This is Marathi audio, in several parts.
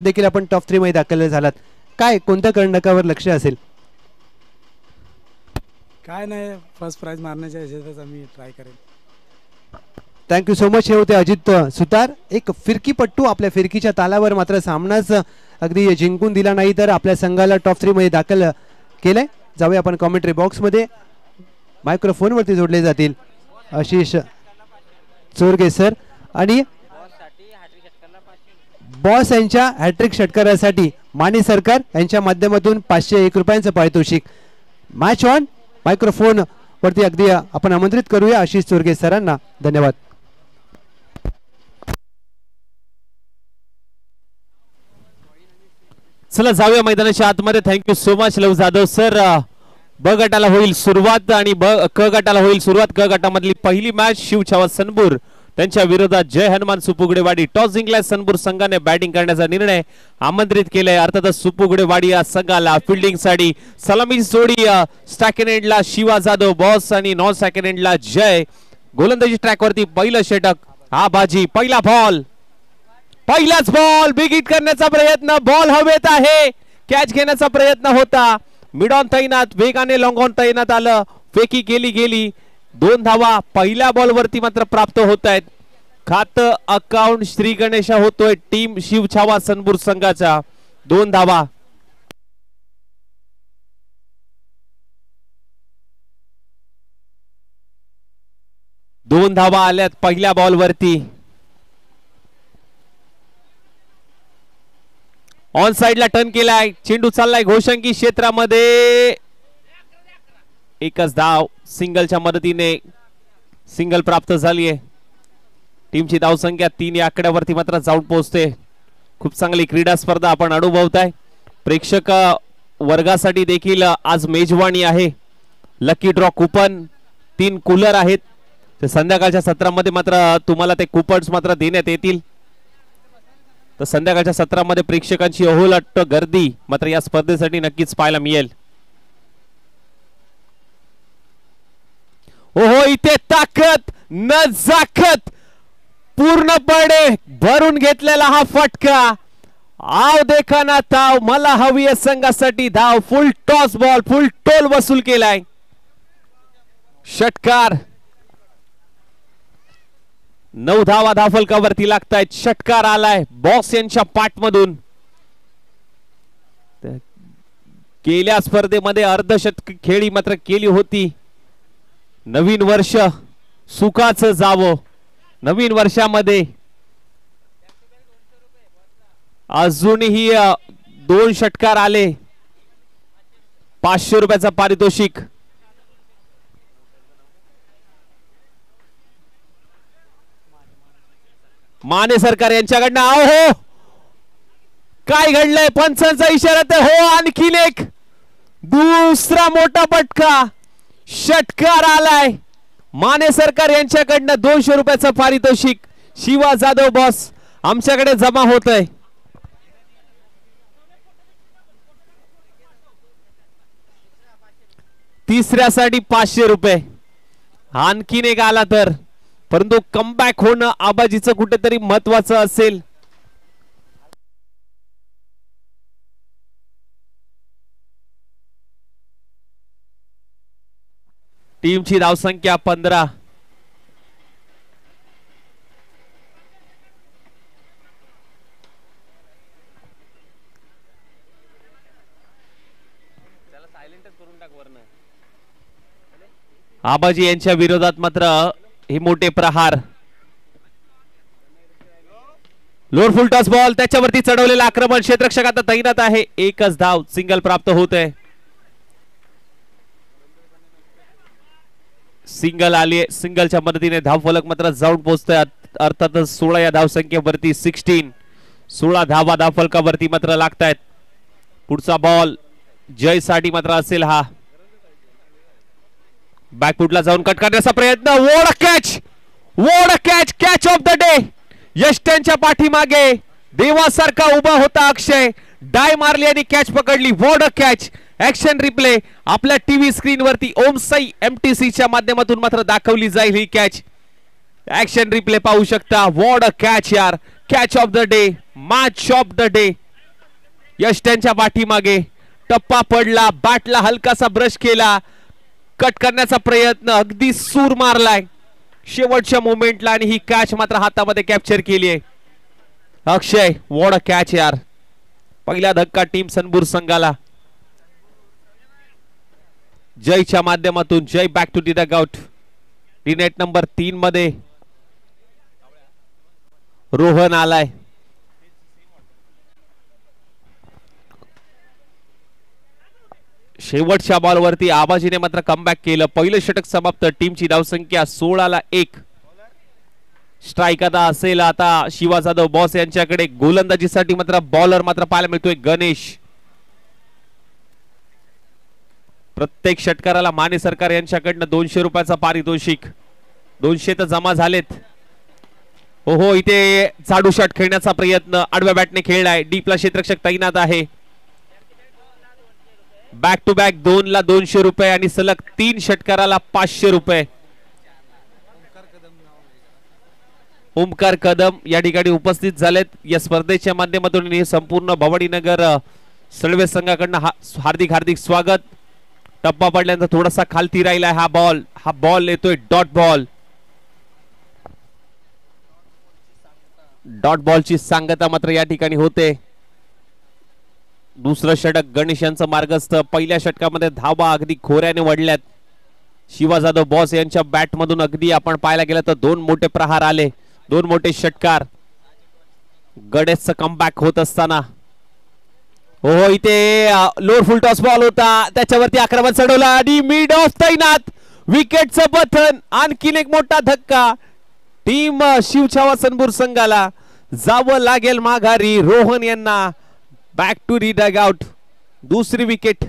देखील आपण टॉप 3 मध्ये दाखल झालात. काय कोणत्या कर्णकावर लक्ष असेल? काय नाही, फर्स्ट प्राइज मारण्याच्या ह्याच्यातच आम्ही ट्राय करेल. Thank you so much. हे होते अजित सुतार, एक फिरकीपट्टू. आपल्या फिरकीच्या तालावर मात्र सामनाच अगदी जिंकून दिला नाही तर आपल्या संघाला टॉप 3 मध्ये दाखल केलंय. जाऊया आपण कॉमेंट्री बॉक्स मध्ये. मायक्रोफोन वरती जोडले जातील आशिष चोरगे सर आणि बॉस यांच्या हॅट्रिक षटकारासाठी माने सरकार यांच्या माध्यमातून 501 रुपयांचं पारितोषिक. Match on. मायक्रोफोन वरती अगदी आपण आमंत्रित करूया आशिष चोरगे सरांना. धन्यवाद. चला जाऊया मैदानाच्या आतमध्ये. थँक्यू सो मच लव जाधव सर. ब गटाला होईल सुरुवात आणि क गटाला होईल सुरुवात. क गटामधली पहिली मॅच शिवछावा सनपूर त्यांच्या विरोधात जय हनुमान सुपुगडेवाडी. टॉस जिंकलाय सनपूर संघाने बॅटिंग करण्याचा निर्णय आमंत्रित केलाय. अर्थातच सुपुगडेवाडी या संघाला फिल्डिंग साठी सलामी जोडी स्टॅकेन एंडला शिवा जाधव बॉस आणि नॉन स्टॅकेन एंडला जय. गोलंदाजी ट्रॅक वरती पहिलं षटक. हा बाजी. पहिला बॉल. पहिलाच बॉल. बिग हिट करण्याचा प्रयत्न. बॉल हवेत आहे. कॅच घेण्याचा प्रयत्न होता. मिड ऑन तैनात. वेगाने लॉंग ऑन तैनात आलं. फेकी केली गेली. 2 धावा पहिल्या बॉल वरती मात्र प्राप्त होत आहेत. खातं अकाउंट श्री गणेशा होतोय टीम शिवछावा सनपूर संघाचा. 2 धावा. दोन धावा आल्यात पहिल्या बॉल वरती. ऑन साइडला टर्न केलाय. चेंडू चाललाय घोषंकी क्षेत्रामध्ये. एकच धाव. सिंगलच्या मदतीने सिंगल प्राप्त झालीये. टीमची धावसंख्या 3 या आकड्यावरती मात्र जाऊन पोहोचते. खूप चांगली क्रीडा स्पर्धा आपण अनुभवताय. प्रेक्षक वर्गासाठी देखील आज मेजवानी आहे. लकी ड्रॉ कुपन 3 कूलर आहेत. ते संध्याकाळच्या सत्रामध्ये मात्र तुम्हाला ते कुपन्स मात्र देण्यात येतील. तर संध्याकाळच्या सत्रामध्ये प्रेक्षकांची अहोलट गर्दी मात्र या स्पर्धेसाठी नक्कीच पाहायला मिळेल. ओहो, इथे ताकद नजाकत पूर्णपणे भरून घेतलेला हा फटका. आव देखाना ताव. मला हवी आहे संघासाठी धाव. फुल टॉस बॉल. फुल टोल वसूल केलाय. षटकार. 9 धावा धाफलकावरती लागतायत. षटकार आलाय बॉस यांच्या पाठमधून. गेल्या स्पर्धेमध्ये अर्धशतक खेळी मात्र केली होती. नवीन वर्ष सुखाचं जावं. नवीन वर्षामध्ये अजूनही 2 षटकार आले. 500 रुपयाचं पारितोषिक. माने सरकार यांच्याकडनं. हो, काय घडलंय? पंचांचा इशारा तर हो. आणखीन एक दुसरा मोठा फटका. षटकार आलाय. माने सरकार यांच्याकडनं 200 रुपयाचं पारितोषिक. शिवा जाधव बॉस आमच्याकडे जमा होतय. तिसऱ्यासाठी 500 रुपये. आणखीन एक आला तर. परंतु कमबॅक होणं आबाजीचं कुठेतरी महत्वाचं असेल. टीमची धावसंख्या 15. आबाजी यांच्या विरोधात मात्र हे मोठे प्रहार. Lower full toss ball. त्याच्यावरती चढवलेलं आक्रमण. क्षेत्ररक्षक आता तैनात आहे. एकच धाव. सिंगल प्राप्त होत आहे. सिंगल आली. सिंगलच्या मदतीने धाव फलक मात्र जाऊन पोहोचतोय. अर्थातच 16 या धावसंख्येवरती 16 धावा धाव फलकावरती मात्र लागतायत. पुढचा बॉल जय साठी मात्र असेल हा. बॅकफुटला जाऊन कट करण्याचा प्रयत्न. What a catch. What a catch. Catch of the day. यष्ट्यांच्या पाठीमागे देवासारखा उभा होता अक्षय. डाय मारली आणि कॅच पकडली. What a catch. Action replay आपल्या टीव्ही स्क्रीन वरती ओमसाई MTC च्या माध्यमातून मात्र दाखवली जाईल ही कॅच. ऍक्शन रिप्ले पाहू शकता. वॉट अ कॅच यार. Catch of the day. Match of the day. यश त्यांच्या पाठीमागे, टप्पा पडला, बॅटला हलकासा ब्रश केला, कट करण्याचा प्रयत्न, अगदी सूर मारलाय शेवटच्या मोमेंटला आणि ही कॅच मात्र हातामध्ये कॅप्चर केली आहे. अक्षय, व्हॉट अ कॅच यार. पहिला धक्का टीम सनबूर संघाला. जयच्या माध्यमातून Jay back to the dugout. Net number 3 मध्ये रोहन आलाय. शेवटच्या बॉलवरती आबाजीने मात्र कमबॅक केलं. पहिलं षटक समाप्त. टीमची धावसंख्या 16 ला 1. स्ट्राईक आता असेल आता शिवा जाधव बॉस यांच्याकडे. गोलंदाजीसाठी मात्र बॉलर मात्र पाहायला मिळतोय गणेश. प्रत्येक षटकाराला माने सरकार यांच्याकडनं 200 रुपयाचा पारितोषिक. 200 तर जमा झालेत. हो, इथे चाडू शॉट खेळण्याचा प्रयत्न आडव्या बॅटने खेळलाय. डीपला क्षेत्ररक्षक तैनात आहे. बॅक टू बॅक 2 ला 200 रुपये आणि सलग 3 षटकाराला 500 रुपये. ओमकार कदम या ठिकाणी उपस्थित झालेत. या स्पर्धेच्या माध्यमातून हे संपूर्ण भवानीनगर सळवे संघाकडनं हार्दिक हार्दिक स्वागत. टप्पा पडल्यानंतर थोडासा खालती राहिलाय हा बॉल येतोय डॉट बॉल. डॉट बॉलची सांगता मात्र या ठिकाणी होते. दुसरं षटक गणेश यांचं मार्गस्थ. पहिल्या षटकामध्ये धावा अगदी खोऱ्याने वडल्यात. शिवा जाधव बॉस यांच्या बॅट मधून अगदी आपण पाहायला गेलं तर 2 मोठे प्रहार आले, 2 मोठे षटकार. गणेशचं कमबॅक होत असताना इथे लोअर फुल टॉस बॉल होता, त्याच्यावरती आक्रमण चढवलं आणि मिड ऑफ तैनात. विकेटचं पतन. आणखीन एक मोठा धक्का. टीम शिवछावा सनबूर संघाला जावं लागेल माघारी. रोहन यांना बॅक टू दी डगआउट. दुसरी विकेट.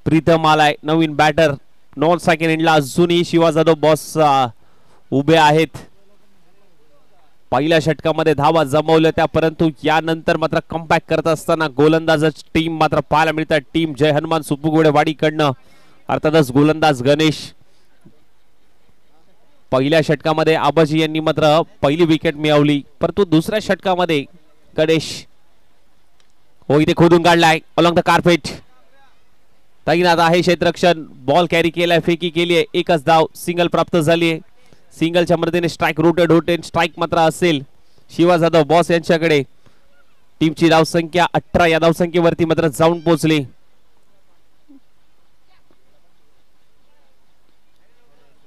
प्रीतम आलाय नवीन बॅटर. नॉन सेकंड इनला अजूनही शिवा जाधव बॉस उभे आहेत. पहिल्या षटकामध्ये धावा जमवल्या त्या, परंतु यानंतर मात्र कमबॅक करत असताना गोलंदाज टीम मात्र पाहायला मिळतात. टीम जय हनुमान सुपुगुडे वाडीकडनं. अर्थातच गोलंदाज गणेश. पहिल्या षटकामध्ये आबाजी यांनी मात्र पहिली विकेट मिळवली, परंतु दुसऱ्या षटकामध्ये गणेश इथे खोदून काढलाय अलॉंग द कार्पेट. तैनात आहे क्षेत्ररक्षण. बॉल कॅरी केलाय, फेकी केली आहे. एकच धाव, सिंगल प्राप्त झाली आहे. सिंगलच्या मदतीने स्ट्राईक रोटेड होते. स्ट्राईक मात्र असेल शिवा जाधव बॉस यांच्याकडे. टीमची धावसंख्या 18 या धावसंख्येवरती मात्र जाऊन पोहोचली.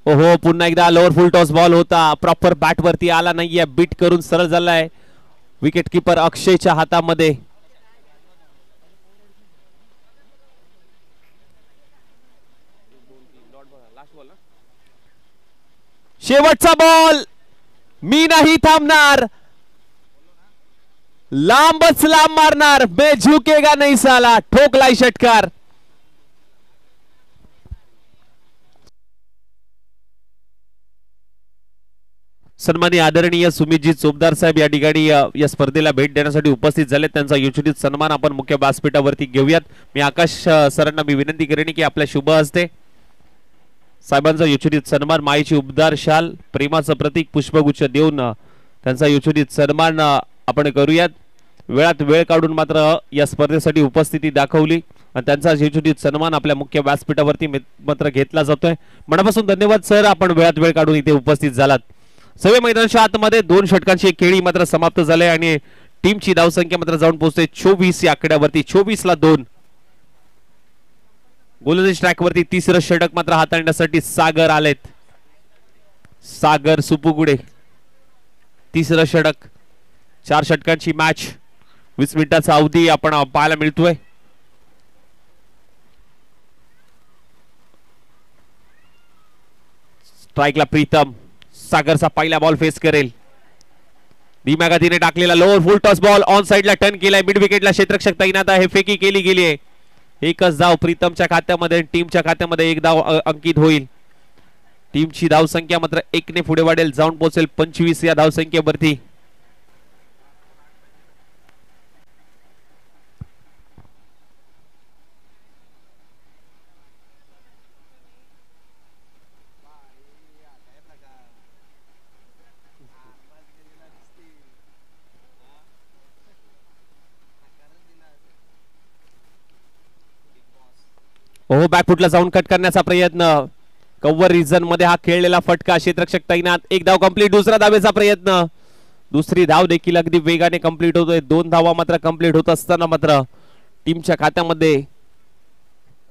पुन्हा एकदा लोअर फुल टॉस बॉल होता. प्रॉपर बॅट वरती आला नाहीये. बीट करून सरळ झालाय. विकेट किपर अक्षयच्या हातामध्ये. शेवटचा बॉल. मी नाही थांबणार, लांबच लांब मारणार. मैं झुकेगा नहीं साला. ठोकलाय षटकार. सन्माननीय आदरणीय सुमितजी चोपदार साहेब या ठिकाणी या स्पर्धेला भेट देण्यासाठी उपस्थित झाले. त्यांचा योजनित सन्मान आपण मुख्य व्यासपीठावरती घेऊयात. मी आकाश सरांना विनंती करेन की आपल्या शुभ हस्ते साहेबांचा योजनित सन्मान, मायेची उबदार शाल, प्रेमाचं प्रतीक पुष्पगुच्छ देऊन त्यांचा योजनित सन्मान आपण करूयात. वेळात वेळ काढून मात्र या स्पर्धेसाठी उपस्थिती दाखवली आणि त्यांचा योजनित सन्मान आपल्या मुख्य व्यासपीठावरती मात्र घेतला जातोय. मनापासून धन्यवाद सर, आपण वेळात वेळ काढून इथे उपस्थित झालात. सगळे मैदानाच्या आतमध्ये 2 षटकांची एक खेळी मात्र समाप्त झाले आणि टीमची धावसंख्या मात्र जाऊन पोहोचते 24 या आकड्यावरती. 24 ला 2. गोलंदाजी ट्रॅक वरती तिसरं षटक मात्र हाताळण्यासाठी सागर आलेत. सागर सुपुगुडे. तिसरं षटक. 4 षटकांची मॅच. 20 मिनिटाचा अवधी आपण पाहायला मिळतोय. स्ट्राईकला प्रीतम. सागरचा पहिला बॉल फेस करेल. धीम्या गतीने टाकलेला lower full toss ball on साइडला टर्न केलाय. मिड विकेटला क्षेत्ररक्षक तैनात आहे. फेकी केली गेली आहे. एकच धाव प्रीतमच्या खात्यामध्ये, टीमच्या खात्यामध्ये 1 धाव अंकित होईल. टीमची धावसंख्या मात्र 1 ने पुढे वाढेल, जाऊन पोहोचेल 25 या धावसंख्येवरती. हो बॅकफुटला जाऊन कट करण्याचा प्रयत्न, कव्हर रिजन मध्ये हा खेळलेला फटका, क्षेत्ररक्षक तैनात, एक धाव कंप्लीट, दुसरा धावेचा प्रयत्न, दुसरी धाव देखील अगदी वेगाने कंप्लीट होतोय, 2 धावा मात्र कंप्लीट होत असताना मात्र टीमच्या खात्यामध्ये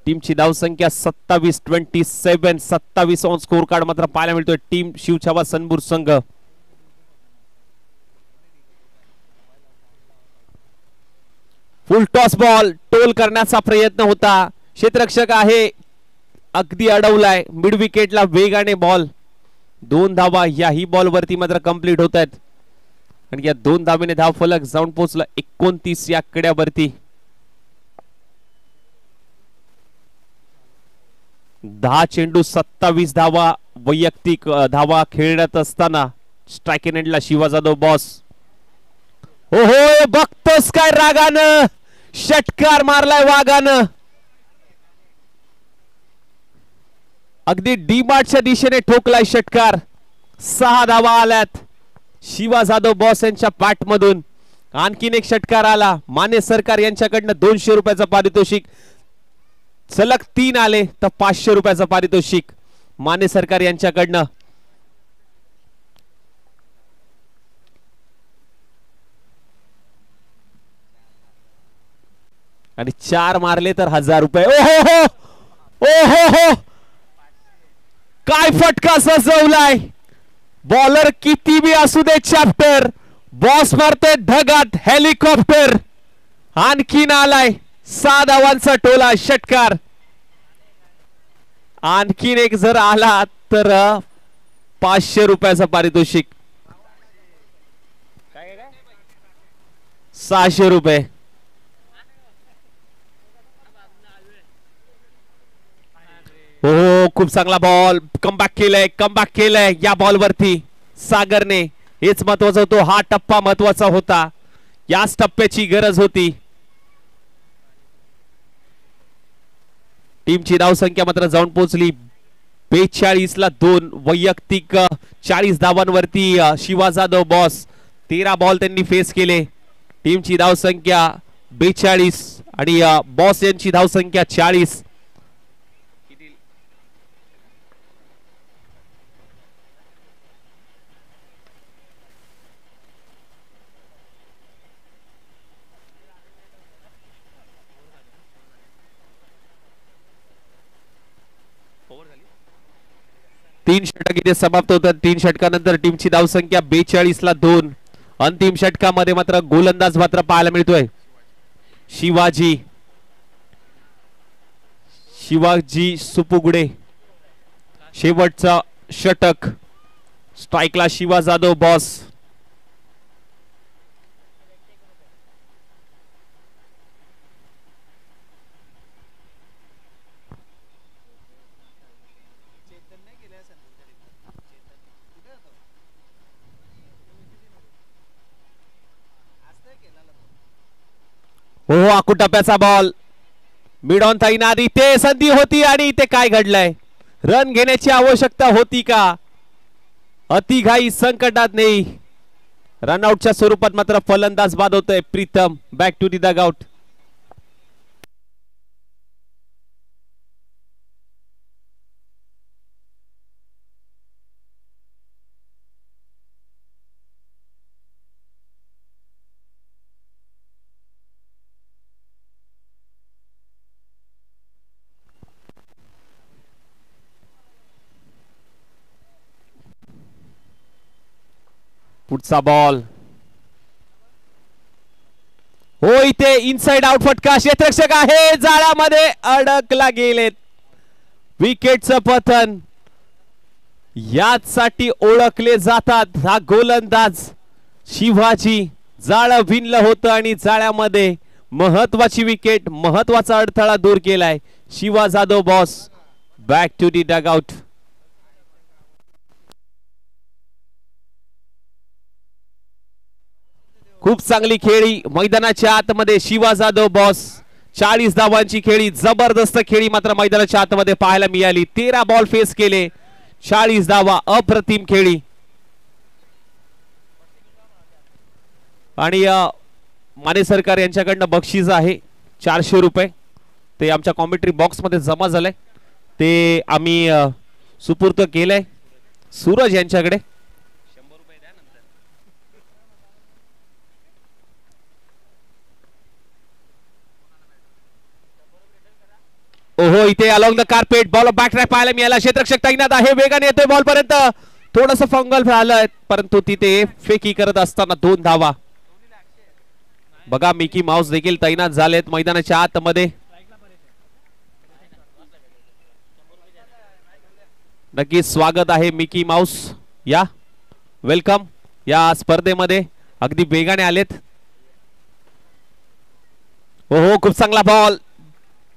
टीमची धाव संख्या 27-27, 27 ऑन स्कोर कार्ड मात्र पाहायला मिळतोय टीम शिवछावा सनबूर संघ. फुल टॉस बॉल, टोल करण्याचा प्रयत्न होता, क्षेत्ररक्षक आहे अगदी अडवलाय, मिड विकेटला वेगाने बॉल, 2 धावा याही बॉल वरती मात्र कंप्लीट होत आहेत आणि या 2 धावेने धाव फलक जाऊन पोहोचला 29 या कड्यावरती. 10 चेंडू 27 धावा वैयक्तिक धावा खेळण्यात असताना स्ट्राइक इन एंडला शिवा जाधव बॉस. हो हो बघतोस काय रागानं, षटकार मारलाय वागानं, अगदी डीमार्टच्या दिशेने ठोकलाय षटकार. 6 धावा आल्यात शिवा जाधव बॉस यांच्या बॅट मधून. आणखीन एक षटकार आला, माने सरकार यांच्याकडनं 200 रुपयाचं पारितोषिक, सलग 3 आले तर 500 रुपयाचं पारितोषिक माने सरकार यांच्याकडनं. आणि 4 मारले तर 1000 रुपये. ओहो ओहो हो, काय फटका सजवलाय, बॉलर किती बी असू दे चॅप्टर, बॉस मारतोय ढगात हेलिकॉप्टर. आणखीन आलाय 6 धावांचा टोला षटकार, आणखीन एक जर आला तर 500 रुपयाचं पारितोषिक, 600 रुपये. हो खूप चांगला बॉल, कमबॅक केलंय या बॉल वरती सागरने. हेच महत्वाचं होतं, हा टप्पा महत्वाचा होता, याच टप्प्याची गरज होती. टीमची धाव संख्या मात्र जाऊन पोहोचली 42ला 2, वैयक्तिक 40 धावांवरती शिवा जाधव बॉस. 13 बॉल त्यांनी फेस केले. टीमची धाव संख्या 42 आणि बॉस यांची धाव संख्या 40. तीन षटक इथे समाप्त होतात. 3 षटकानंतर टीमची धाव संख्या 42ला 2. अंतिम षटकामध्ये मात्र गोलंदाज मात्र पाहायला मिळतोय शिवाजी सुपुगुडे. शेवटचा षटक, स्ट्राइकला शिवा जाधव बॉस. हो आकुटप्प्याचा बॉल, मिड ऑन तैनात. इथे संधी होती आणि इथे काय घडलंय, रन घेण्याची आवश्यकता होती का, अतिघाई संकटात नाही. रनआउटच्या स्वरूपात मात्र फलंदाज बाद होतोय Pritam. Back to the dugout. पुढचा बॉल, हो इथे इनसाइड आउट फटका, क्षेत्ररक्षक आहे जाळ्यामध्ये अडकला गेलेत. विकेटचं पतन, यासाठी ओळखले जातात हा गोलंदाज शिवाजी. जाळं भिनलं होतं आणि जाळ्यामध्ये महत्वाची विकेट, महत्वाचा अडथळा दूर केलाय Shiva Jadhav boss. Back to the dugout. खूप चांगली खेळी मैदानाच्या आतमध्ये शिवा जाधव बॉस. 40 धावांची खेळी, जबरदस्त खेळी मात्र मैदानाच्या आतमध्ये पाहायला मिळाली. 13 बॉल फेस केले, 40 धावा, अप्रतिम खेळी. आणि माने सरकार यांच्याकडनं बक्षीस आहे 400 रुपये. ते आमच्या कॉमेंट्री बॉक्स मध्ये जमा झालंय ते आम्ही सुपूर्द केलंय सूरज यांच्याकडे. ओहो इथे along the carpet ball back track पाहायला मिळाला. क्षेत्ररक्षक तैनात आहे वेगाने येतोय बॉल पर्यंत थोडस फंगल झालंय परंतु तिथे फेकी करत असताना 2 धावा. बघा मिकी माऊस देखील तैनात झालेत मैदानाच्या आतमध्ये. नक्कीच स्वागत आहे मिकी माऊस या वेलकम या स्पर्धेमध्ये अगदी वेगाने आलेत. ओहो खूप चांगला बॉल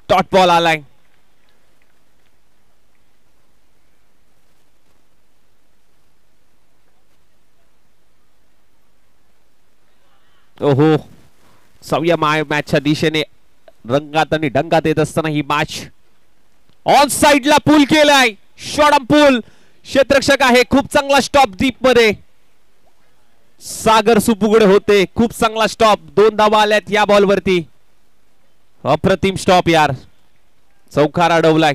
डॉट बॉल आलाय. ओहो 6व्या मॅचच्या दिशेने रंगात आणि ढंगात येत असताना ही मॅच ऑन साइडला पूल केलाय. शॉट ऑन पूल क्षेत्ररक्षक आहे. खूप चांगला स्टॉप डीप मध्ये सागर सुपुगडे होते. खूप चांगला स्टॉप 2 धावा आल्यात या बॉल वरती. अप्रतिम स्टॉप यार. चौकार अडवलाय.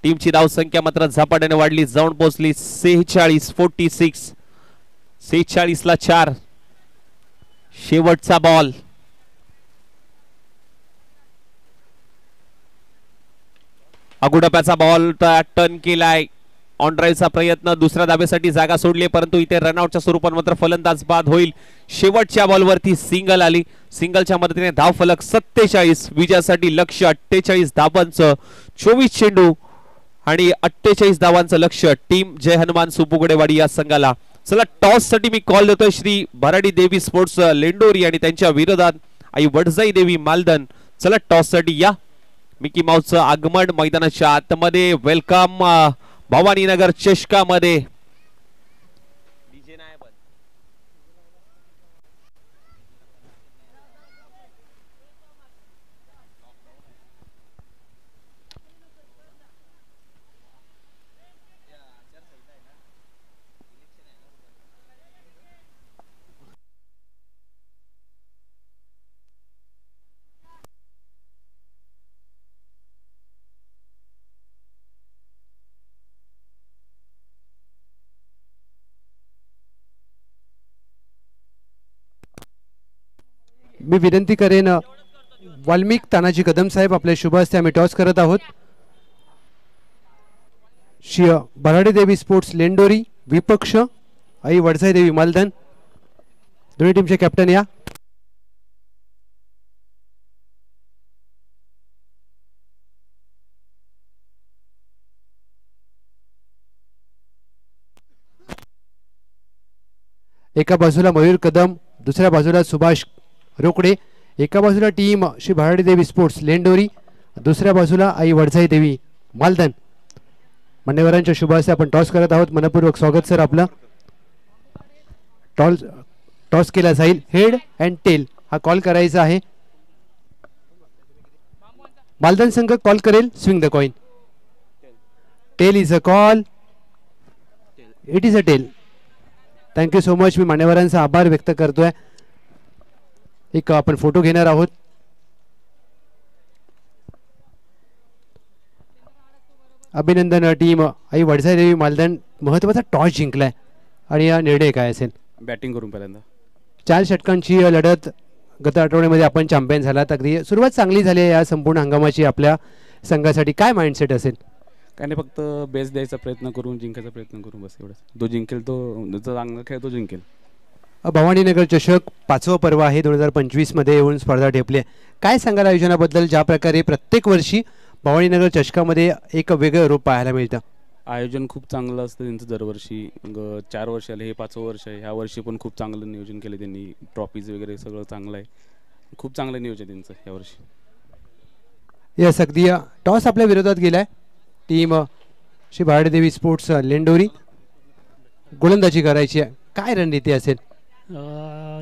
टीमची धाव संख्या मात्र झपाट्याने वाढली जाऊन पोहोचली 46 ला 4. शेवटचा बॉल अगुडप्याचा बॉल टर्न केलाय. ऑन ड्राईव्हचा प्रयत्न दुसऱ्या धाब्यासाठी जागा सोडली परंतु इथे रनआउटच्या स्वरूपात मात्र फलंदाज बाद होईल. शेवटच्या बॉलवरती सिंगल आली. सिंगलच्या मदतीने धाव फलक 47. विजयासाठी लक्ष 48 धावांचं 24 चेंडू आणि 48 धावांचं लक्ष टीम जय हनुमान सुपुगडेवाडी या संघाला. चला टॉस साठी मी कॉल देतोय श्री भराडी देवी स्पोर्ट्स लेंडोरी आणि त्यांच्या विरोधात आई वडजाई देवी मालदन. चला टॉस साठी या. मिकी माऊसचं आगमन मैदानाच्या आतमध्ये. वेलकम भवानीनगर चषकामध्ये. मी विनंती करेन वाल्मिक तानाजी कदम साहेब आपल्या शुभ हस्ते आम्ही टॉस करत आहोत. श्री भराडी देवी स्पोर्ट्स लेंडोरी विपक्ष आई वडसाई देवी मालधन. दोन्ही टीमचे कॅप्टन या. एका बाजूला मयूर कदम दुसऱ्या बाजूला सुभाष रोकडे. एका बाजूला टीम श्री भराडी देवी स्पोर्ट्स लेंडोरी दुसऱ्या बाजूला आई वडसाई देवी मालधन. मान्यवरांच्या शुभ हस्ते आपण टॉस करत आहोत. मनपूर्वक स्वागत सर आपलं. टॉस केला जाईल. हेड अँड टेल हा कॉल करायचा आहे. मालधन संघ कॉल करेल. Swing the coin. Tail is a call. It is a tail. Thank you so much. मी मान्यवरांचा आभार व्यक्त करतोय. एक आपण फोटो घेणार आहोत. अभिनंदन टीम आई वडसाई देवी मालधन. महत्वाचा टॉस जिंकलाय आणि या निर्णय काय असेल? बॅटिंग करून पहिल्यांदा 4 षटकांची लढत. गत आठवड्यामध्ये आपण चॅम्पियन झालात. अगदी सुरुवात चांगली झाली आहे या संपूर्ण हंगामाची आपल्या संघासाठी. काय माइंडसेट असेल? काय नाही फक्त बेस द्यायचा प्रयत्न करून जिंकायचा प्रयत्न करून बस एवढंच. जो जिंकेल तो चांगला खेळ तो जिंकेल. भवानीनगर चषक 5वं पर्व आहे. 2025 मध्ये येऊन स्पर्धा ठेपली. काय सांगाल आयोजनाबद्दल? ज्या प्रकारे प्रत्येक वर्षी भवानीनगर चषकामध्ये एक वेगळं रूप पाहायला मिळतं. आयोजन खूप चांगलं असतं त्यांचं दरवर्षी. 4 वर्ष आले, हे 5वं वर्ष आहे. ह्या वर्षी पण खूप चांगलं नियोजन केलं त्यांनी. ट्रॉफीज वगैरे सगळं चांगलं आहे. खूप चांगलं नियोजन त्यांचं यावर्षी. यस अगदी. टॉस आपल्या विरोधात गेलाय. टीम श्री भराडी देवी स्पोर्ट्स लेंडोरी गोलंदाजी करायची आहे. काय रणनीती असेल?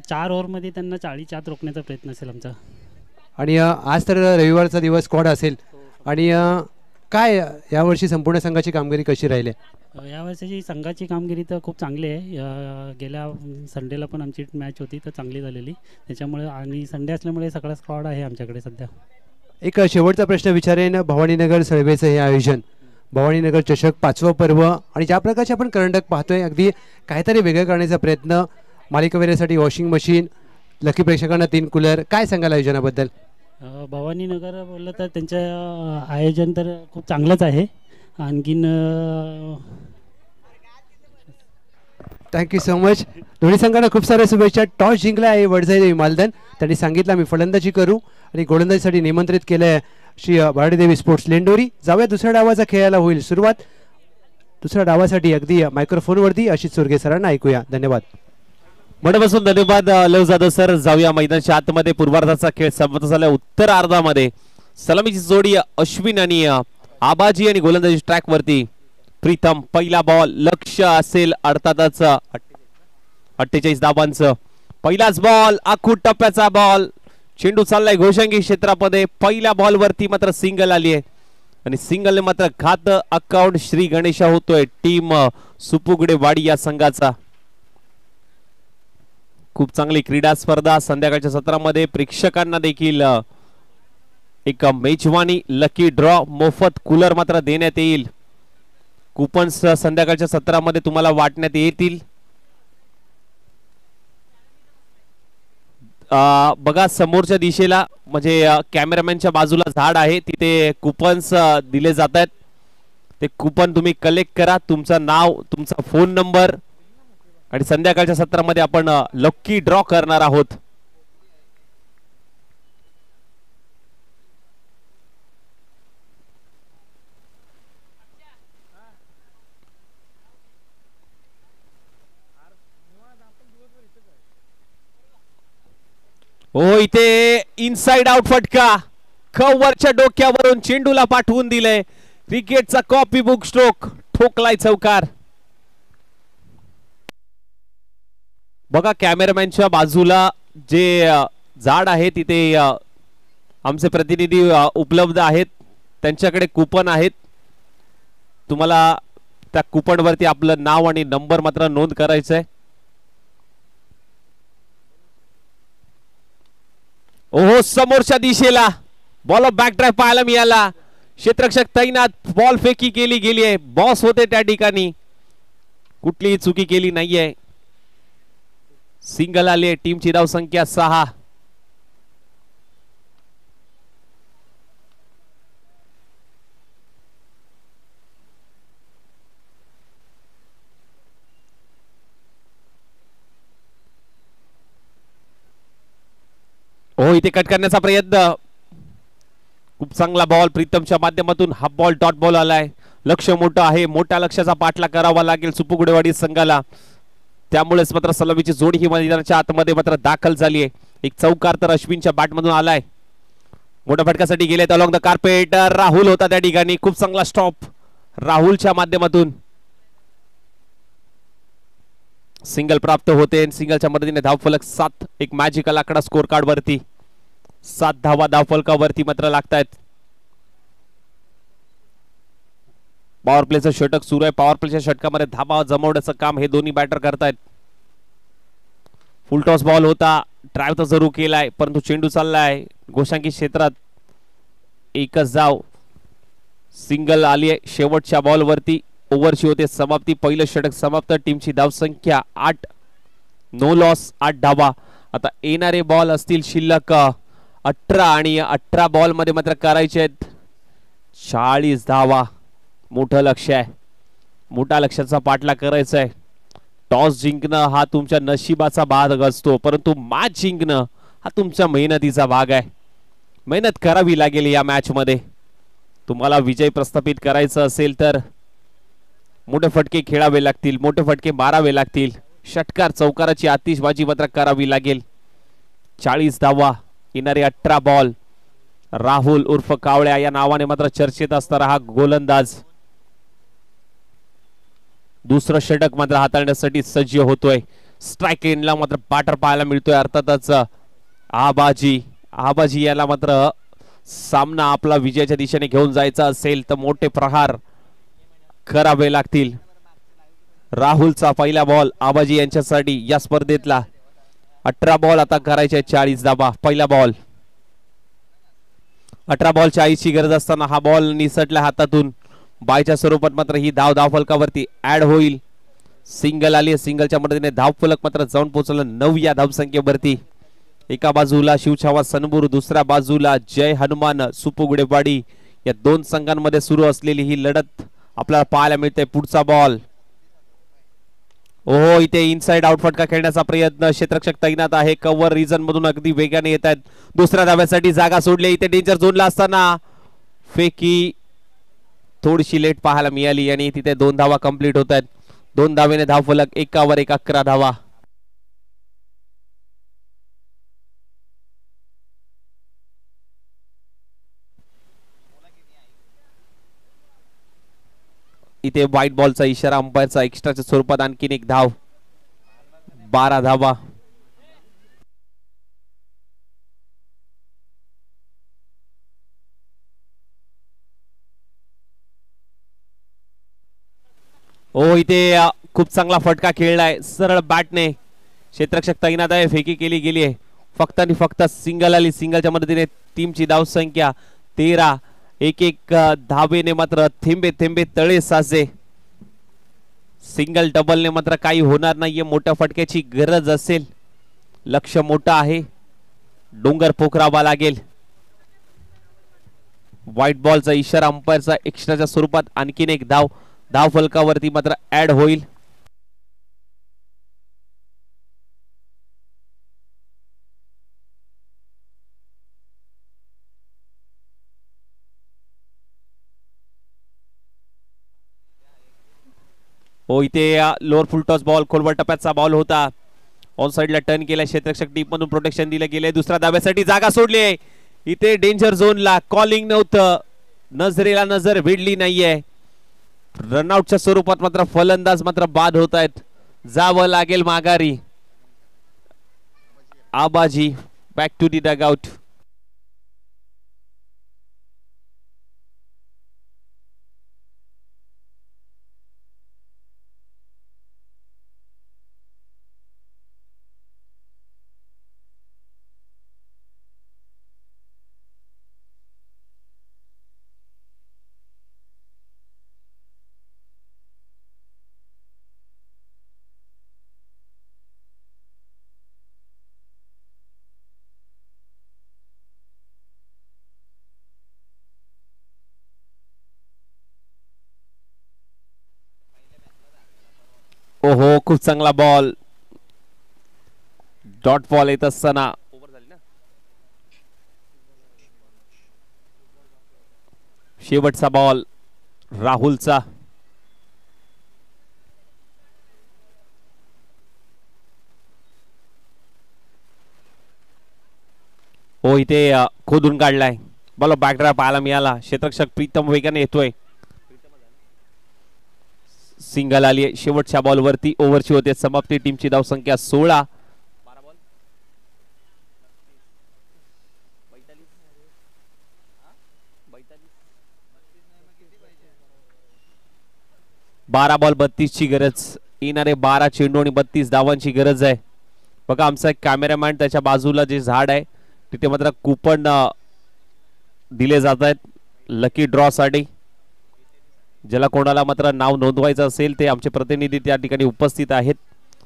4 ओव्हरमध्ये त्यांना 40 आत रोखण्याचा प्रयत्न असेल आमचा. आणि आज तर रविवारचा दिवस स्क्वॉड असेल. आणि काय यावर्षी संपूर्ण संघाची कामगिरी कशी राहिली? यावर्षीची संघाची कामगिरी तर खूप चांगली आहे. गेल्या संडेला पण आमची मॅच होती तर चांगली झालेली. त्याच्यामुळे आणि संडे असल्यामुळे सगळा स्क्वॉड आहे आमच्याकडे सध्या. एक शेवटचा प्रश्न विचारेन. भवानीनगर सळवेचं हे आयोजन, भवानीनगर चषक 5वं पर्व, आणि ज्या प्रकारचे आपण करंडक पाहतोय, अगदी काहीतरी वेगळं करण्याचा प्रयत्न, मालिकावीरासाठी वॉशिंग मशीन, लकी प्रेक्षकांना 3 कूलर, काय सांगाल आयोजनाबद्दल? भवानीनगर बोललं तर त्यांचं आयोजन तर खूप चांगलंच आहे. आणखीन थँक्यू सो मच. दोन्ही संघांना खूप साऱ्या शुभेच्छा. टॉस जिंकला आहे वडजाई मालधन. त्यांनी सांगितलं मी फलंदाजी करू आणि गोलंदाजीसाठी निमंत्रित केलं आहे श्री भारतीदेवी स्पोर्ट्स लेंडोरी. जाऊया दुसऱ्या डावाचा खेळायला होईल सुरुवात. दुसऱ्या डावासाठी अगदी मायक्रोफोनवरती अशी सुरगे सरांना ऐकूया. धन्यवाद. मनापासून धन्यवाद लव जाधव सर. जाऊया मैदानाच्या आतमध्ये. पूर्वार्धाचा खेळ समाप्त झाला. उत्तरार्धामध्ये सलामीची जोडी अश्विन आणि आबाजी आणि गोलंदाजी ट्रॅक वरती प्रीतम. पहिला बॉल लक्ष असेल अर्थातच 48 धावांचं. पहिलाच बॉल आखूट टप्प्याचा बॉल. चेंडू चाललाय घोषंगी क्षेत्रामध्ये. पहिल्या बॉल वरती मात्र सिंगल आली आहे आणि सिंगलने मात्र घात अकाउंट श्री गणेशा होतोय टीम सुपुगडे वाडी या संघाचा. खूप चांगली क्रीडा स्पर्धा संध्याकाळच्या सत्रामध्ये. प्रेक्षकांना देखील एक मेजवानी लकी ड्रॉ मोफत कूलर मात्र देण्यात येईल. कुपन्स संध्याकाळच्या सत्रामध्ये तुम्हाला वाटण्यात येतील. बघा समोरच्या दिशेला म्हणजे कॅमेरामॅनच्या बाजूला झाड आहे, तिथे कुपन्स दिले जात आहेत. ते कुपन तुम्ही कलेक्ट करा. तुमचं नाव, तुमचा फोन नंबर, आणि संध्याकाळच्या सत्रामध्ये आपण लकी ड्रॉ करणार आहोत. हो, इथे इनसाइड आउट फटका. कव्हरच्या डोक्यावरून चेंडूला पाठवून दिले. क्रिकेटचा कॉपी बुक स्ट्रोक. ठोकलाय चौकार. बघा कॅमेरामॅनच्या बाजूला जे झाड आहे तिथे आमचे प्रतिनिधी उपलब्ध आहेत. त्यांच्याकडे कुपन आहेत. तुम्हाला त्या कुपन वरती आपलं नाव आणि नंबर मात्र नोंद करायचं आहे. ओहो, समोरच्या दिशेला बॉल ऑफ बॅक ड्राईव्ह पाहायला मिळाला. क्षेत्ररक्षक तैनात. बॉल फेकी केली गेली आहे. बॉस होते त्या ठिकाणी. कुठलीही चुकी केली नाहीये. सिंगल आले. टीमची धाव संख्या 6. हो, इथे कट करण्याचा प्रयत्न. खूप चांगला बॉल प्रीतमच्या माध्यमातून. हा बॉल डॉट बॉल आलाय. लक्ष मोठं आहे. मोठ्या लक्ष्याचा पाठला करावा लागेल सुपुगुडेवाडी संघाला. त्यामुळेच मात्र सलामीची जोडी ही मैदानाच्या आतमध्ये मात्र दाखल झाली आहे. एक चौकार तर अश्विनच्या बॅटमधून आलाय. मोठ्या फटक्यासाठी गेलेत अलॉंग द कार्पेट. राहुल होता त्या ठिकाणी. खूप चांगला स्टॉप राहुलच्या माध्यमातून. सिंगल प्राप्त होते. सिंगलच्या मदतीने धावफलक 7. एक मॅजिकल आकडा स्कोर कार्ड वरती. 7 धावा धावफलकावरती मात्र लागतायत. पॉवर प्लेचं षटक सुरू आहे. पॉवर प्लेच्या षटकामध्ये धाबा जमवण्याचं काम हे दोन्ही बॅटर करतायत. फुल टॉस बॉल होता. ड्राईव्ह तर जरूर केलाय, परंतु चेंडू चाललाय घोषांकी क्षेत्रात. एकच धाव. सिंगल आली आहे शेवटच्या बॉल वरती. ओव्हरची होते समाप्ती. पहिलं षटक समाप्त. टीमची धाव संख्या 8. नो लॉस 8 धावा. आता येणारे बॉल असतील शिल्लक 18 आणि 18 बॉल मध्ये मात्र करायचे आहेत 40 धावा. मोठं लक्ष आहे. मोठ्या लक्ष्याचा पाठला करायचा आहे. टॉस जिंकणं हा तुमच्या नशिबाचा भाग असतो, परंतु मॅच जिंकणं हा तुमच्या मेहनतीचा भाग आहे. मेहनत करावी लागेल या मॅच मध्ये. तुम्हाला विजय प्रस्थापित करायचा असेल तर मोठे फटके खेळावे लागतील, मोठे फटके मारावे लागतील. षटकार चौकाराची आतिषबाजी मात्र करावी लागेल. 40 धावा. येणारे 18 बॉल. राहुल उर्फ कावळ्या या नावाने मात्र चर्चेत असणारा हा गोलंदाज दुसरं षटक मात्र हाताळण्यासाठी सज्ज होतोय. स्ट्राइक एंडला मात्र बॅटर पाहायला मिळतोय अर्थातच आबाजी याला मात्र सामना आपला विजयाच्या दिशेने घेऊन जायचा असेल तर मोठे प्रहार करावे लागतील. राहुलचा पहिला बॉल आबाजी यांच्यासाठी या स्पर्धेतला. 18 बॉल आता करायचे 40 धावा. पहिला बॉल. 18 बॉल 40 ची गरज असताना हा बॉल निसटला हातातून. बायच्या स्वरूपात मात्र ही धाव धावफलकावरती ऍड होईल. सिंगल आली, सिंगलच्या मदतीने धावफलक मात्र जाऊन पोहोचलं 9 या धावसंख्येवरती. एका बाजूला शिवछावा सनबूर, दुसऱ्या बाजूला जय हनुमान सुपुगुडेवाडी. या दोन संघांमध्ये सुरू असलेली ही लढत आपल्याला पाहायला मिळते. पुढचा बॉल, ओहो इथे इनसाइड आउट फटका खेळण्याचा प्रयत्न. क्षेत्ररक्षक तैनात आहे, कव्हर रिजन मधून अगदी वेगाने येत आहेत. दुसऱ्या धाव्यासाठी जागा सोडली. इथे डेंजर झोनला असताना फेकी थोडीशी लेट पाहायला मिळाली आणि तिथे 2 धावा कंप्लीट होत आहेत. 2 धावेने धावफलक 1 वर 1, 11 धावा. इथे व्हाईट बॉलचा इशारा, अंपायरचा एक्स्ट्राच्या स्वरूपात आणखीन 1 धाव. 12 धावा. ओ इथे खूप चांगला फटका खेळलाय सरळ बॅटने. क्षेत्ररक्षक तैनात आहे, फेकी केली गेली आहे. फक्त आणि फक्त सिंगल आली. सिंगलच्या मदतीने टीमची धाव संख्या 13. 1-1 धावेने मात्र थेंबे थेंबे तळे साचे. सिंगल डबलने मात्र काही होणार नाहीये. मोठ्या फटक्याची गरज असेल. लक्ष मोठं आहे, डोंगर पोखरावा लागेल. व्हाईट बॉलचा इशारा, अंपायरचा एक्स्ट्राच्या स्वरूपात आणखीन 1 धाव. धाव फलकावरती मात्र ऍड होईल. हो इथे लोअर फुल टॉस बॉल, खोलवर टप्प्याचा बॉल होता. ऑन साइडला टर्न केला. क्षेत्ररक्षक टीम मधून प्रोटेक्शन दिले गेले. दुसऱ्या धाब्यासाठी जागा सोडली. इथे डेंजर झोनला कॉलिंग नव्हतं. नजरेला नजर भिडली नाहीये. रनआउटच्या स्वरूपात मात्र फलंदाज मात्र बाद होत आहेत. जावं लागेल माघारी. Abaji back to the dugout. ओहो खूप चांगला बॉल. डॉट बॉल येत असताना शेवटचा बॉल राहुलचा. हो इथे खोदून काढलाय. बॉल बॅकड्राय पाहायला मिळाला. क्षेत्ररक्षक प्रीतम वेगाने येतोय. सिंगल आली. शेवटच्या बॉल वरती ओव्हरची होते समाप्ती. टीमची धाव संख्या 16. 12 बॉल 32 ची गरज. येणारे 12 चेंडू आणि 32 धावांची गरज आहे. बघा आमचा एक कॅमेरामॅन, त्याच्या बाजूला जे झाड आहे तिथे मात्र कुपन दिले जात आहेत लकी ड्रॉ साठी. ज्याला कोणाला मात्र नाव नोंदवायचं असेल ते आमचे प्रतिनिधी त्या ठिकाणी उपस्थित आहेत.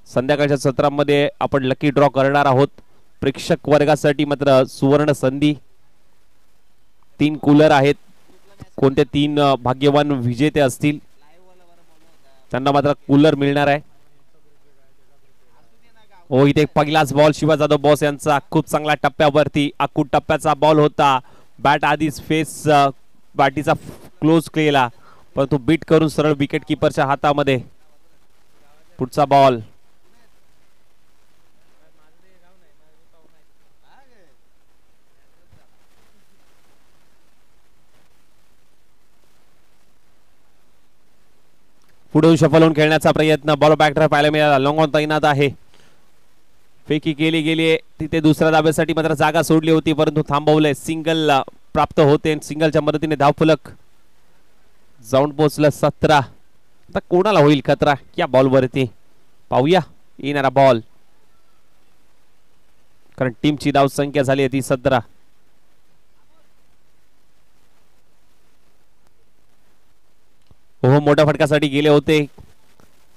संध्याकाळच्या सत्रामध्ये आपण लकी ड्रॉ करणार आहोत. प्रेक्षक वर्गासाठी मात्र सुवर्ण संधी. 3 कूलर आहेत. कोणते 3 भाग्यवान विजेते असतील त्यांना मात्र कूलर मिळणार आहे. हो इथे पहिलाच बॉल शिवा जाधव बॉस यांचा खूप चांगला टप्प्यावरती. आखूड टप्प्याचा बॉल होता. बॅट आधीच फेस बॅटीचा क्लोज केला परंतु बीट करून सरळ विकेट किपरच्या हातामध्ये. पुढचा बॉल पुढून शफल होऊन खेळण्याचा प्रयत्न. बॉल बॅकड्राय पाहायला मिळाला. लॉंग ऑन तैनात आहे. फेकी केली गेली. तिथे दुसऱ्या धाब्यासाठी मात्र जागा सोडली होती परंतु थांबवलंय. सिंगल प्राप्त होते. सिंगलच्या मदतीने धावफलक जाऊन पोहोचलं 17. आता कोणाला होईल खतरा या बॉल वरती पाहूया. येणारा बॉल, कारण टीमची धाव संख्या झाली ती 17. हो मोठ्या फटक्यासाठी गेले होते.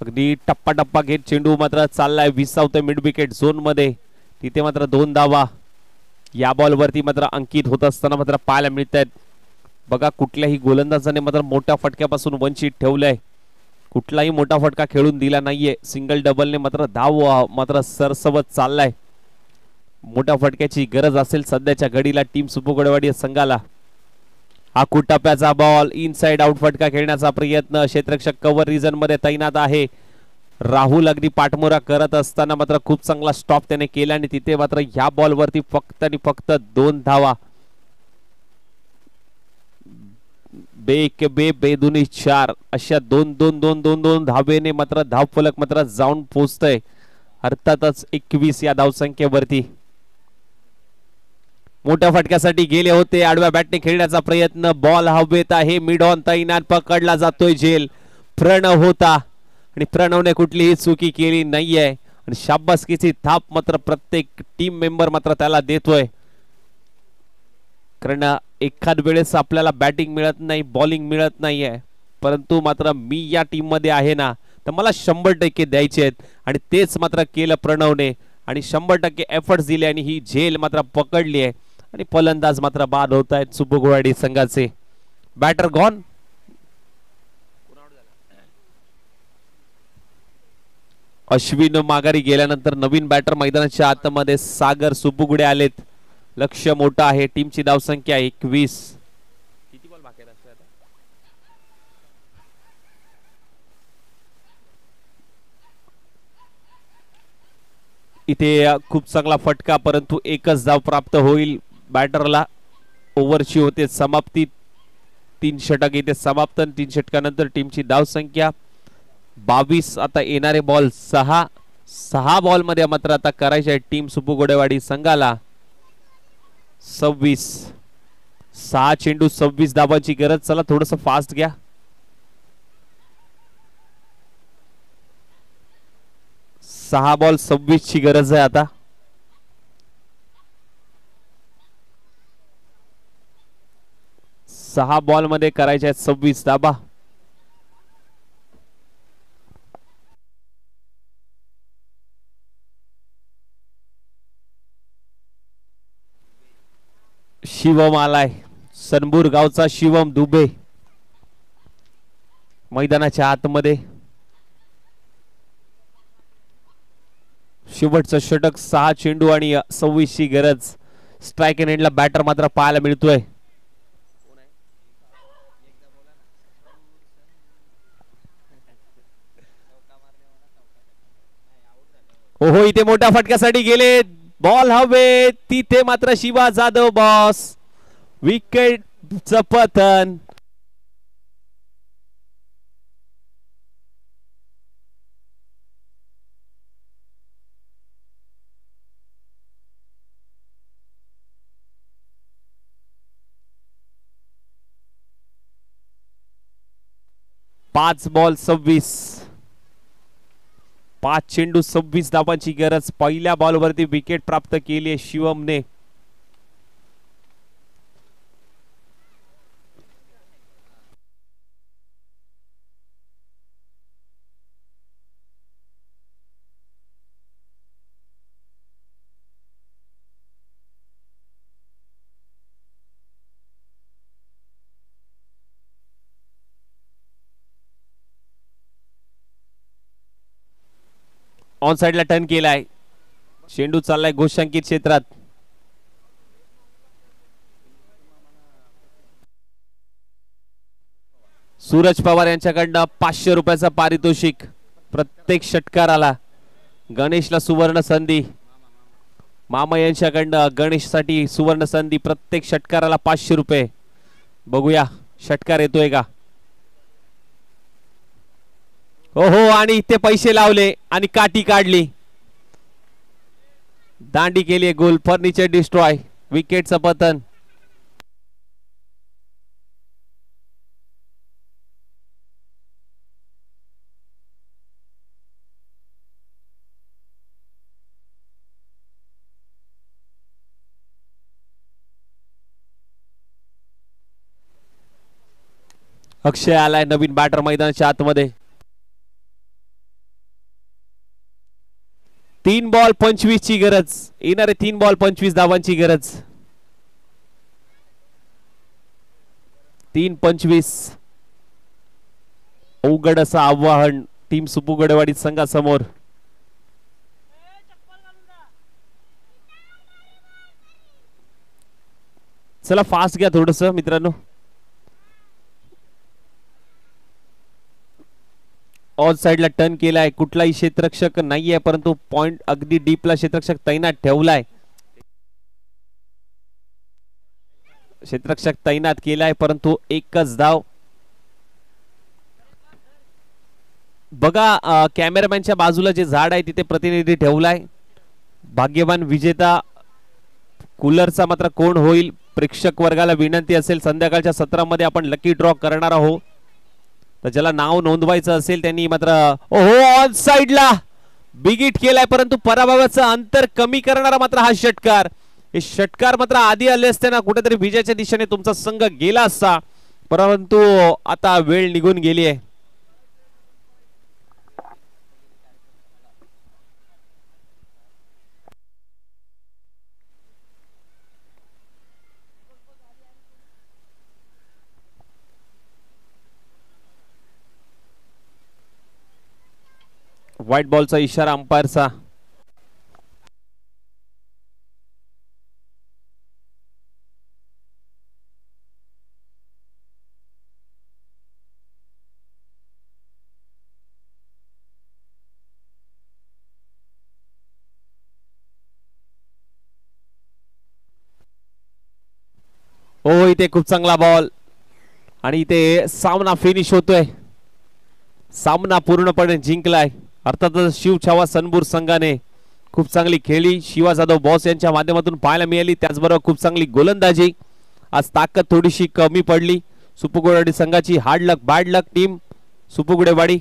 अगदी टप्पा टप्पा घेत चेंडू मात्र चाललाय 20 मिड विकेट झोन मध्ये. तिथे मात्र 2 धावा या बॉल वरती मात्र अंकित होत असताना मात्र पाहायला मिळत आहेत. बघा कुठल्याही गोलंदाजाने मात्र मोठ्या फटक्यापासून वंचित ठेवलंय. कुठलाही मोठा फटका खेळून दिला नाहीये. सिंगल डबलने मात्र धाव मात्र सरसवत चाललाय. मोठ्या फटक्याची गरज असेल सध्याच्या घडीला टीम सुपुगडवाडी संघाला. हा टप्प्याचा बॉल इनसाइड आउट फटका खेळण्याचा प्रयत्न. क्षेत्ररक्षक कव्हर रिजन मध्ये तैनात आहे. राहुल अगदी पाठमोरा करत असताना मात्र खूप चांगला स्टॉप त्याने केला आणि तिथे मात्र ह्या बॉल वरती फक्त आणि फक्त 2 धावा. बेदुनी 4 अशा 2 धावेने मात्र धावफलक मात्र जाऊन पोहोचतय. अर्थातच 21 या धावसंख्येवरती. मोठ्या फटक्यासाठी गेले होते. आडव्या बॅटने खेळण्याचा प्रयत्न. बॉल हवेत आहे. मिड ऑन तैनात पकडला जातोय झेल. प्रणव होता आणि प्रणवने कुठलीही चुकी केली नाहीये आणि शाबासकीची थाप मात्र प्रत्येक टीम मेंबर मात्र त्याला देतोय. कारण एखाद वेळेस आपल्याला बॅटिंग मिळत नाही, बॉलिंग मिळत नाहीये, परंतु मात्र मी या टीम मध्ये आहे ना तर मला 100% द्यायचे आहेत आणि तेच मात्र केलं प्रणवने आणि 100% एफर्ट्स दिले आणि ही झेल मात्र पकडली आहे आणि फलंदाज मात्र बाद होत आहेत सुपुगवाडी संघाचे. Batter gone. अश्विन माघारी गेल्यानंतर नवीन बॅटर मैदानाच्या आतमध्ये सागर सुपुगडे आलेत. लक्ष मोठं आहे. टीमची धावसंख्या 21. किती बॉल बाकी आहेत आता? इथे खूप चांगला फटका परंतु एकच धाव प्राप्त होईल बॅटरला. ओव्हरची होते समाप्ती. 3 षटक इथे समाप्त. 3 षटकानंतर टीमची धावसंख्या 22. आता येणारे बॉल 6 बॉल मध्ये मात्र आता करायचे आहे टीम सुपुगोडेवाडी संघाला 26. 6 चेंडू 26 धावांची गरज. चला थोडस फास्ट घ्या. 6 बॉल 26 ची गरज आहे आता. सहा बॉल मध्ये करायचे आहेत 26 धावा. शिवम आलाय. सनबूर गावचा शिवम दुबे मैदानाच्या आतमध्ये. शेवटचं षटक. 6 चेंडू आणि 26 ची गरज. स्ट्राइक इन एंडला बॅटर मात्र पाहायला मिळतोय. ओहो इथे मोठ्या फटक्यासाठी गेले. बॉल हवे तिथे मात्र शिवा जाधव बॉस. विकेटचं पतन. पाच बॉल 26. 5 चेंडू 26 धावांची गरज. पहिल्या बॉल वरती विकेट प्राप्त केली आहे शिवमने. ऑन साइडला टर्न केलाय. चेंडू चाललाय घोषांकित क्षेत्रात. सूरज पवार यांच्याकडनं 500 रुपयाचा पारितोषिक प्रत्येक षटकाराला. गणेशला सुवर्ण संधी. मामा यांच्याकडनं गणेशसाठी सुवर्ण संधी. प्रत्येक षटकाराला 500 रुपये. बघूया षटकार येतोय का. ओहो आणि इथे पैसे लावले आणि काठी काढली. दांडी केली गोल. Furniture destroy. विकेटचं पतन. अक्षय आलाय नवीन बॅटर मैदानाच्या आतमध्ये. 3 बॉल 25 ची गरज, येणारे 3 बॉल 25 धावांची गरज. 3-25 अवघड असं आव्हान टीम सुपुगडेवाडी संघासमोर. चला फास्ट घ्या थोडस मित्रांनो. ऑन साइडला टर्न केलाय, कुठलाही क्षेत्ररक्षक नाहीये परंतु पॉइंट अगदी डीपला क्षेत्ररक्षक तैनात ठेवलाय. क्षेत्ररक्षक तैनात केलाय परंतु एकच धाव. बघा कॅमेरामॅनच्या बाजूला जे झाड आहे तिथे प्रतिनिधी ठेवलाय. भाग्यवान विजेता कूलरचा मात्र कोण होईल, प्रेक्षक वर्गाला विनंती असेल संध्याकाळच्या सत्रामध्ये आपण लकी ड्रॉ करणार आहोत. तर ज्याला नाव नोंदवायचं असेल त्यांनी मात्र ओहो ऑन साइडला बिग हिट केलाय परंतु पराभवाचं अंतर कमी करणारा मात्र हा षटकार. हे षटकार मात्र आधी आले असते ना कुठेतरी विजयाच्या दिशेने तुमचा संघ गेला असता, परंतु आता वेळ निघून गेली आहे. व्हाईट बॉलचा इशारा अंपायरचा. हो इथे खूप चांगला बॉल आणि इथे सामना फिनिश होतोय. सामना पूर्णपणे जिंकलाय. अर्थातच शिव छावा सनबूर संघाने खूप चांगली खेळली, शिवा जाधव बॉस यांच्या माध्यमातून पाहायला मिळाली. त्याचबरोबर खूप चांगली गोलंदाजी. आज ताकद थोडीशी कमी पडली सुपुगुडेवाडी संघाची. हार्ड लक बॅड लक टीम सुपुगुडेवाडी.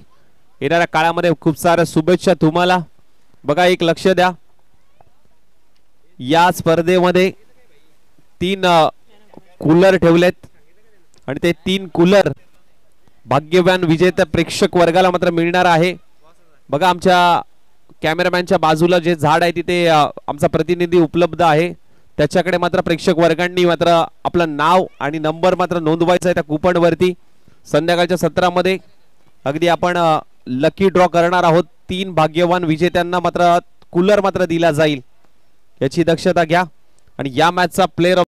येणाऱ्या काळामध्ये खूप साऱ्या शुभेच्छा तुम्हाला. बघा एक लक्ष द्या, या स्पर्धेमध्ये 3 कूलर ठेवलेत आणि ते 3 कूलर भाग्यवान विजेता प्रेक्षक वर्गाला मात्र मिळणार आहे. बघा आमच्या कॅमेरामॅनच्या बाजूला जे झाड आहे तिथे आमचा प्रतिनिधी उपलब्ध आहे. त्याच्याकडे मात्र प्रेक्षक वर्गांनी मात्र आपलं नाव आणि नंबर मात्र नोंदवायचा आहे त्या कुपन वरती. संध्याकाळच्या सत्रामध्ये अगदी आपण लकी ड्रॉ करणार आहोत. 3 भाग्यवान विजेत्यांना मात्र कूलर मात्र दिला जाईल, याची दक्षता घ्या. आणि या मॅचचा प्लेअर